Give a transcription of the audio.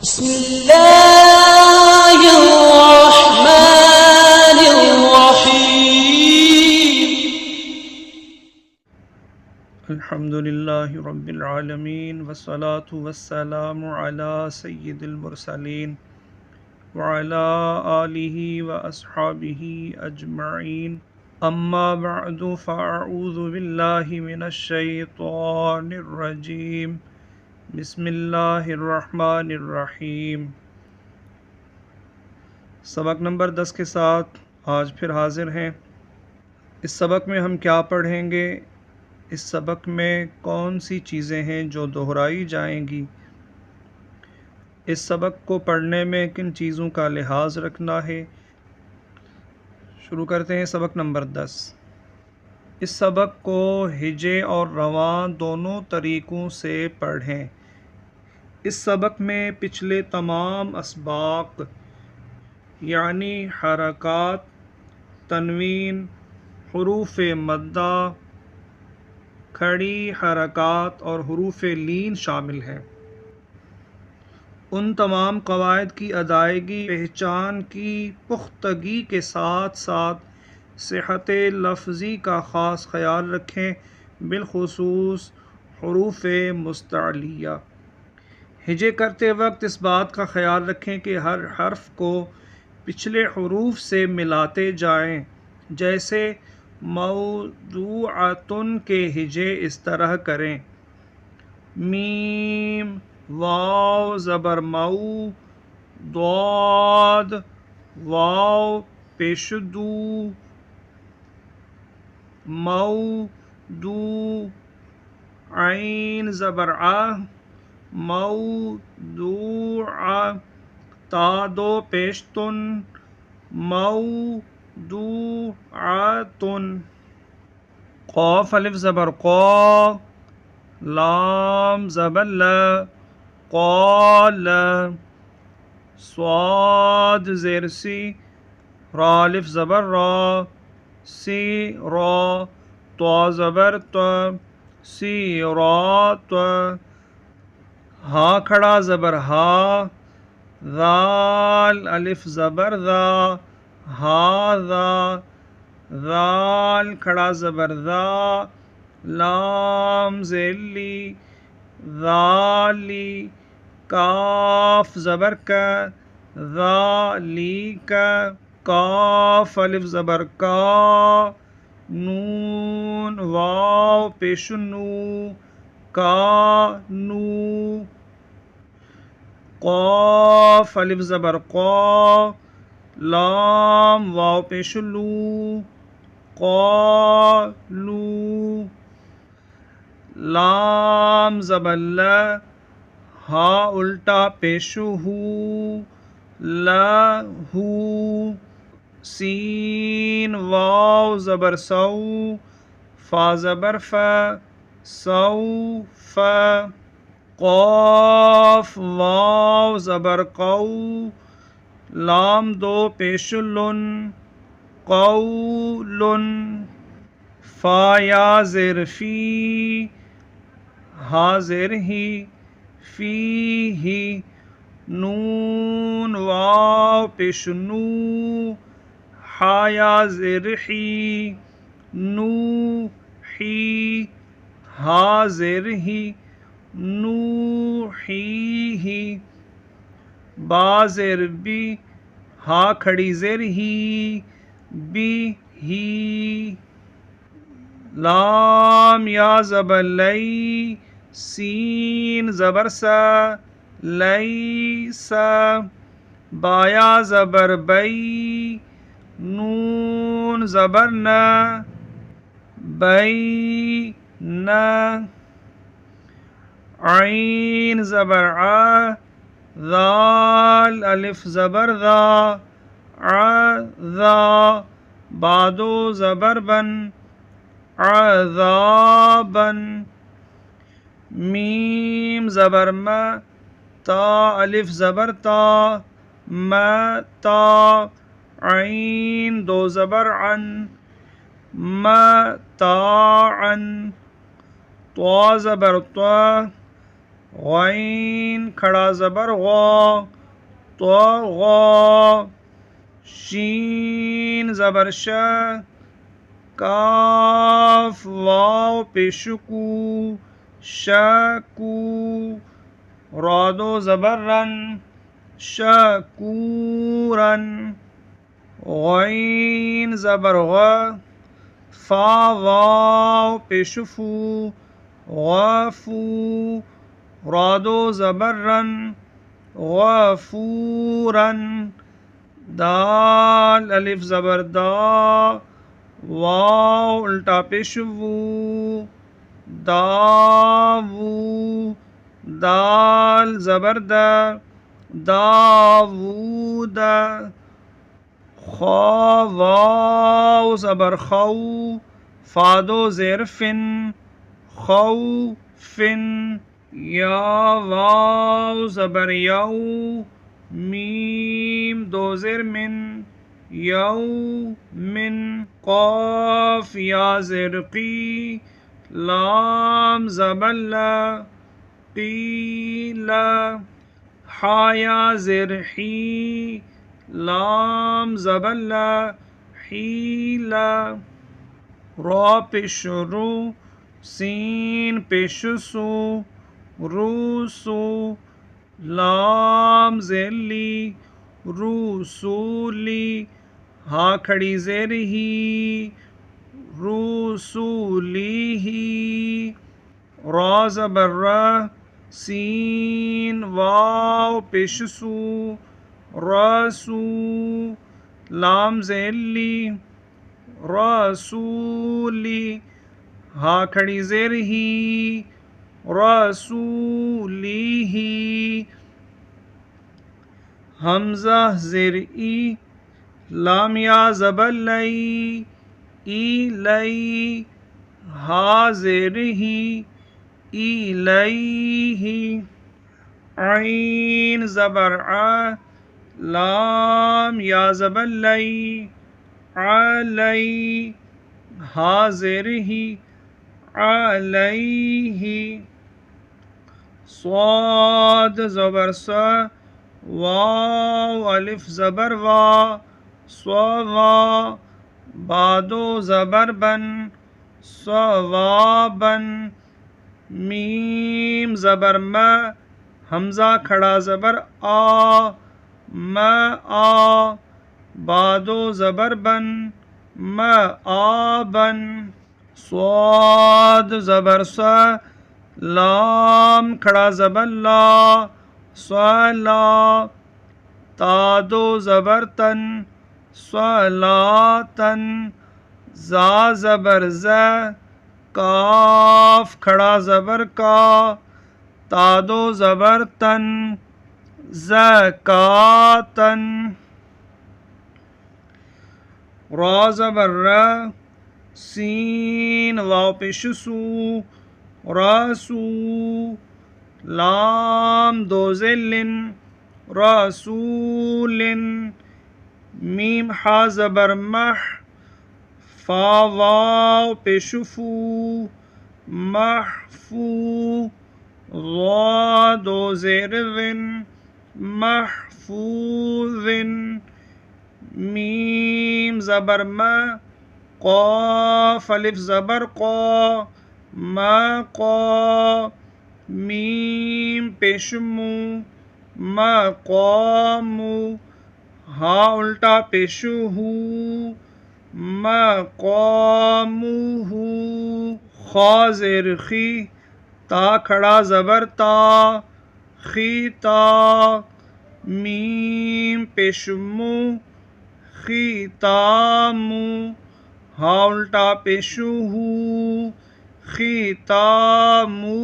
بسم الله الرحمن الرحيم الحمد لله رب العالمين والصلاة والسلام على سيد المرسلين وعلى آله وأصحابه أجمعين أما بعد فأعوذ بالله من الشيطان الرجيم بسم اللہ الرحمن الرحیم۔ سبق نمبر 10 کے ساتھ آج پھر حاضر ہیں۔ اس سبق میں ہم کیا پڑھیں گے؟ اس سبق میں کون سی چیزیں ہیں جو دہرائی جائیں گی؟ اس سبق کو پڑھنے میں کن چیزوں کا لحاظ رکھنا ہے؟ شروع کرتے ہیں سبق نمبر 10۔ اس سبق کو ہجے اور رواں دونوں طریقوں سے پڑھیں۔ اس سبق میں پچھلے تمام اسباق یعنی حرکات، تنوین، حروف مدہ، کھڑی حرکات اور حروف لین شامل ہیں۔ ان تمام قواعد کی ادائیگی، پہچان کی پختگی کے ساتھ ساتھ صحت لفظی کا خاص خیال رکھیں، بالخصوص حروف مستعلیہ۔ ہجے کرتے وقت اس بات کا خیال رکھیں کہ ہر حرف کو پچھلے حروف سے ملاتے جائیں، جیسے موضوعۃن کے ہجے اس طرح کریں: میم، واو زبر مو، ضاد واو پیش دو، مو عین زبر ع، موضوع تا دو پیش تن، موضوعاتن، قاف الف زبر قا، لام زبر ل، قال، صاد زیر سی، را الف زبر را، سی را، طا زبر طا، سیرات، ہا کھڑا زبر ہا، ذال الف زبر ذا، ہاذا، ذال کھڑا زبر ذا، لام زیر لی، ذالی، کاف زبر کا، ذالیک، کاف الف زبر کا، نون واو پیش نو، کانو، قاف الف زبر قا، لام واو پیش لو، قالو، لام زبر ل، ہا الٹا پیش ہو، لہو، سین واو زبر سو، فا زبر فا، سوف، قاف واو زبر قو، لام دو پیش لن، قولن، فا یا زیر فی، ہا زیر ہی، فی ہی، نون واو پیش نو، ہا یا زیر حی، نو حی، ہا زیر ہی، نو حی ہی، با زیر بی، ہا کھڑی زیر ہی، بی ہی، لام یا زبر لئی، سین زبر سا، لیسا، با یا زبر بئی، نون زبر نا، بینا، عین زبر ع، ذال الف زبر ذا، عذا، بادو زبر بن، عذابن، میم زبر م، تا الف زبر تا، متا، عین دو زبر عن، متاعن، طا زبر طا، غین کھڑا زبر غا تو غا شین زبر شا کاف واو پیشکو شکو رادو زبر رن شکورن غین زبر غ فا واو پیشفو غفو رادو زبر رن غفورن دال الف زبر دا واو الٹا پیشوو داوو دال زبر دا داوود خا واو زبر خو فادو زیر فن خو فن یا واو زبر یو میم دو زیر من یو من قاف یا زیر قی لام زبر لا قیل حا یا زیر حی لام زبر لا حیل را پیش رو سین پیش سو روسو لام زیلی روسولی ہا کھڑی زیر ہی روسولی ہی را زبر را سین واو پیش سو رسو لام زیلی رسولی ہا کھڑی زیر ہی رسولی ہی حمزہ زیر ای لام یا زبر لئی ای لئی ہا زیر ہی ای لئی ہی عین زبر ع لام یا زبر لئی علی ہا زیر ہی علیہ صاد زبر سا واو الف زبر وا صوا بادو زبر بن صوابن میم زبر ما حمزہ کھڑا زبر آ ما آ بادو زبر بن ما آبن صاد زبر سا لام کھڑا زبر لا صلا تادو زبر تن صلاتن زا زبر ز کاف کھڑا زبر کا تادو زبر تن زکاتن را زبر را سین واو پیش سو رسو لام دو ذلن رسولن میم حا زبر مح فا واو پیش فو محفو ضا دو زیر ون محفوظن میم زبر ما قاف الف زبر قا ما قا میم پیش مو مقامو ہا الٹا پیش ہو مقامو خا زیر خی تا کھڑا زبر تا خیتا میم پیش مو خیتامو ہا الٹا پیش ہو خیتامو